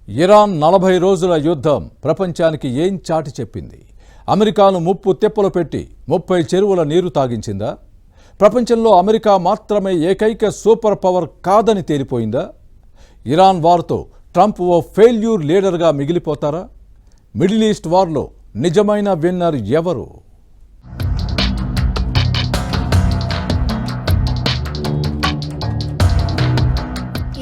Iran 40 రోజుల యుద్ధం ప్రపంచానికి ఏం చాటి చెప్పింది? అమెరికాను ముప్పు తెప్పలు పెట్టి 30 చెరువుల నీరు తాగించిందా? ప్రపంచంలో అమెరికా మాత్రమే ఏకైక సూపర్ పవర్ కాదని తేలిపోయిందా? ఇరాన్ వార్తో ట్రంప్ ఓ ఫెయిల్యూర్ లీడర్గా మిగిలిపోతారా? మిడిల్ ఈస్ట్ వార్లో నిజమైన విన్నర్ ఎవరు?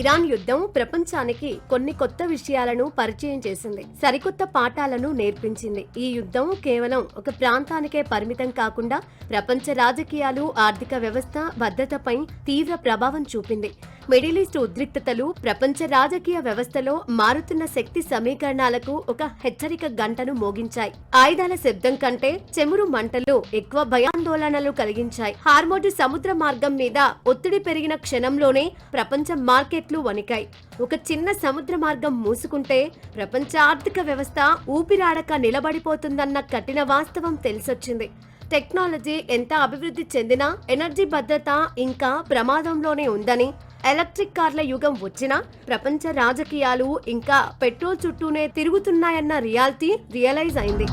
ఇరాన్ యుద్ధం ప్రపంచానికి కొన్ని కొత్త విషయాలను పరిచయం చేసింది, సరికొత్త పాఠాలను నేర్పించింది. ఈ యుద్ధం కేవలం ఒక ప్రాంతానికే పరిమితం కాకుండా ప్రపంచ రాజకీయాలు, ఆర్థిక వ్యవస్థ, భద్రతపై తీవ్ర ప్రభావం చూపింది. మిడిల్ ఈస్ట్ ఉద్రిక్తతలు ప్రపంచ రాజకీయ వ్యవస్థలో మారుతున్న శక్తి సమీకరణాలకు ఒక హెచ్చరిక గంటను మోగించాయి. ఆయుధాల శబ్దం కంటే చెమురు మంటలు ఎక్కువ భయాందోళనలు కలిగించాయి. హార్మోజ్ సముద్ర మార్గం మీద ఒత్తిడి పెరిగిన క్షణంలోనే ప్రపంచ మార్కెట్లు వణికాయి. ఒక చిన్న సముద్ర మార్గం మూసుకుంటే ప్రపంచ ఆర్థిక వ్యవస్థ ఊపిరాడక నిలబడిపోతుందన్న కఠిన వాస్తవం తెలిసొచ్చింది. టెక్నాలజీ ఎంత అభివృద్ధి చెందినా ఎనర్జీ భద్రత ఇంకా ప్రమాదంలోనే ఉందని, ఎలక్ట్రిక్ కార్ల యుగం వచ్చినా ప్రపంచ రాజకీయాలు ఇంకా పెట్రోల్ చుట్టూనే తిరుగుతున్నాయన్న రియాలిటీ రియలైజ్ అయింది.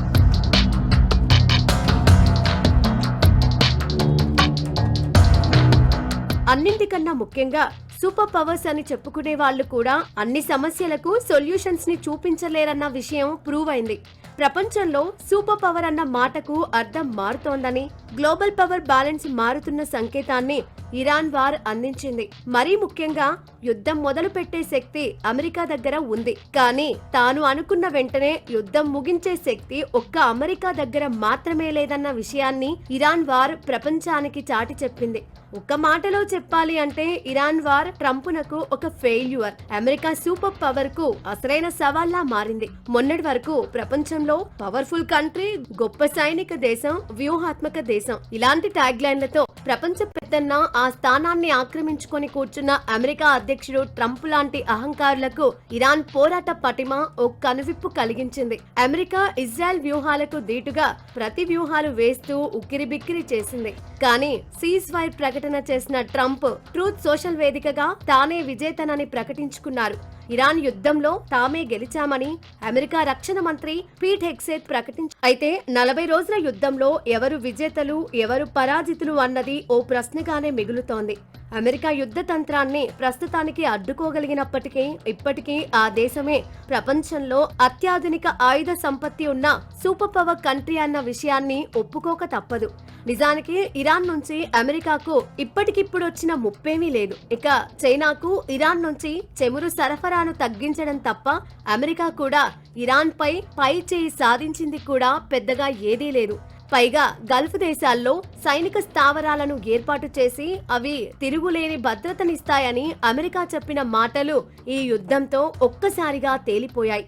అన్నింటికన్నా ముఖ్యంగా సూపర్ పవర్స్ అని చెప్పుకునే వాళ్ళు కూడా అన్ని సమస్యలకు సొల్యూషన్స్ ని చూపించలేరన్న విషయం ప్రూవ్ అయింది. ప్రపంచంలో సూపర్ పవర్ అన్న మాటకు అర్థం మారుతోందని, గ్లోబల్ పవర్ బ్యాలెన్స్ మారుతున్న సంకేతాన్ని ఇరాన్ వార్ అందించింది. మరీ ముఖ్యంగా యుద్ధం మొదలు పెట్టే శక్తి అమెరికా దగ్గర ఉంది, కానీ తాను అనుకున్న వెంటనే యుద్ధం ముగించే శక్తి ఒక్క అమెరికా దగ్గర మాత్రమే లేదన్న విషయాన్ని ఇరాన్ వార్ ప్రపంచానికి చాటి చెప్పింది. ఒక్క మాటలో చెప్పాలి అంటే ఇరాన్ వార్ ట్రంప్నకు ఒక ఫెయిల్యూర్, అమెరికా సూపర్ పవర్ కు అసలైన సవాల్లా మారింది. మొన్నటి వరకు ప్రపంచంలో పవర్ఫుల్ కంట్రీ, గొప్ప సైనిక దేశం, వ్యూహాత్మక దేశం ఇలాంటి ట్యాగ్ లైన్లతో ప్రపంచ పెద్దన్న ఆ స్థానాన్ని ఆక్రమించుకొని కూర్చున్న అమెరికా అధ్యక్షుడు ట్రంప్ లాంటి అహంకారులకు ఇరాన్ పోరాట పటిమ ఓ కనువిప్పు కలిగించింది. అమెరికా ఇజ్రాయెల్ వ్యూహాలకు దీటుగా ప్రతి వ్యూహాలు వేస్తూ ఉక్కిరిబిక్కిరి చేసింది. కానీ సీజ్ ఫైర్ ప్రకటన చేసిన ట్రంప్ ట్రూత్ సోషల్ వేదికగా తానే విజేతనని ప్రకటించుకున్నారు. ఇరాన్ యుద్ధంలో తామే గెలిచామని అమెరికా రక్షణ మంత్రి పీట్ హెగ్సేత్ ప్రకటించారు. అయితే 40 రోజుల యుద్ధంలో ఎవరు విజేతలు, ఎవరు పరాజితులు అన్నది ఓ ప్రశ్నగానే మిగులుతోంది. అమెరికా యుద్ధ తంత్రాన్ని ప్రస్తుతానికి అడ్డుకోగలిగినప్పటికీ ఇప్పటికీ ఆ దేశమే ప్రపంచంలో అత్యాధునిక ఆయుధ సంపత్తి ఉన్న సూపర్ పవర్ కంట్రీ అన్న విషయాన్ని ఒప్పుకోక తప్పదు. నిజానికి ఇరాన్ నుంచి అమెరికాకు ఇప్పటికిప్పుడు వచ్చిన ముప్పేమీ లేదు. ఇక చైనాకు ఇరాన్ నుంచి చెమురు సరఫరాను తగ్గించడం తప్ప అమెరికా కూడా ఇరాన్ పై చేయి సాధించింది కూడా పెద్దగా ఏదీ లేదు. పైగా గల్ఫ్ దేశాల్లో సైనిక స్థావరాలను ఏర్పాటు చేసి అవి తిరుగులేని భద్రతనిస్తాయని అమెరికా చెప్పిన మాటలు ఈ యుద్ధంతో ఒక్కసారిగా తేలిపోయాయి.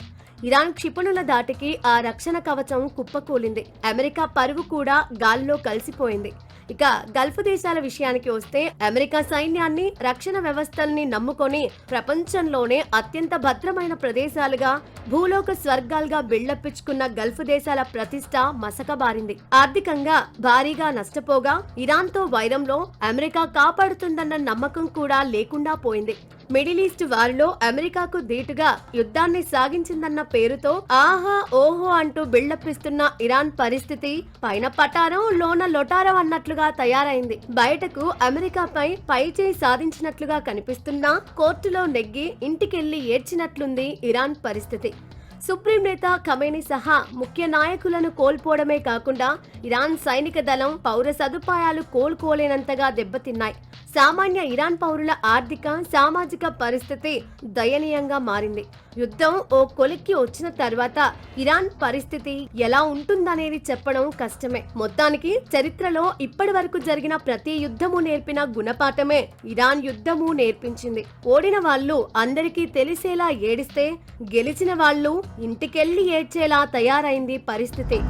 ఇరాన్ క్షిపణుల దాటికి ఆ రక్షణ కవచం కుప్పకూలింది. అమెరికా పరువు కూడా గాలిలో కలిసిపోయింది. ఇక గల్ఫ్ దేశాల విషయానికి వస్తే అమెరికా సైన్యాన్ని, రక్షణ వ్యవస్థల్ని నమ్ముకొని ప్రపంచంలోనే అత్యంత భద్రమైన ప్రదేశాలుగా, భూలోక స్వర్గాలుగా బిల్డప్పించుకున్న గల్ఫ్ దేశాల ప్రతిష్ట మసకబారింది. ఆర్థికంగా భారీగా నష్టపోగా ఇరాన్ తో వైరంలో అమెరికా కాపాడుతుందన్న నమ్మకం కూడా లేకుండా పోయింది. మిడిల్ ఈస్ట్ వారిలో అమెరికాకు దీటుగా యుద్ధాన్ని సాగించిందన్న పేరుతో ఆహా ఓహో అంటూ బిల్డప్పిస్తున్న ఇరాన్ పరిస్థితి పైన పటారం లోన లొటారం అన్నట్లుగా తయారైంది. బయటకు అమెరికాపై పైచేయి సాధించినట్లుగా కనిపిస్తున్నా కోర్టులో నెగ్గి ఇంటికెళ్లి ఏడ్చినట్లుంది ఇరాన్ పరిస్థితి. సుప్రీం నేత ఖమేనీ సహా ముఖ్య నాయకులను కోల్పోవడమే కాకుండా ఇరాన్ సైనిక దళం, పౌర సదుపాయాలు కోలుకోలేనంతగా దెబ్బతిన్నాయి. సామాన్య ఇరాన్ పౌరుల ఆర్థిక, సామాజిక పరిస్థితి దయనీయంగా మారింది. యుద్ధం ఓ కొలిక్కి వచ్చిన తర్వాత ఇరాన్ పరిస్థితి ఎలా ఉంటుందనేది చెప్పడం కష్టమే. మొత్తానికి చరిత్రలో ఇప్పటి వరకు జరిగిన ప్రతి యుద్ధము నేర్పిన గుణపాఠమే ఇరాన్ యుద్ధము నేర్పించింది. ఓడిన వాళ్ళు అందరికీ తెలిసేలా ఏడిస్తే, గెలిచిన వాళ్ళు ఇంటికెళ్లి ఏడ్చేలా తయారైంది పరిస్థితి.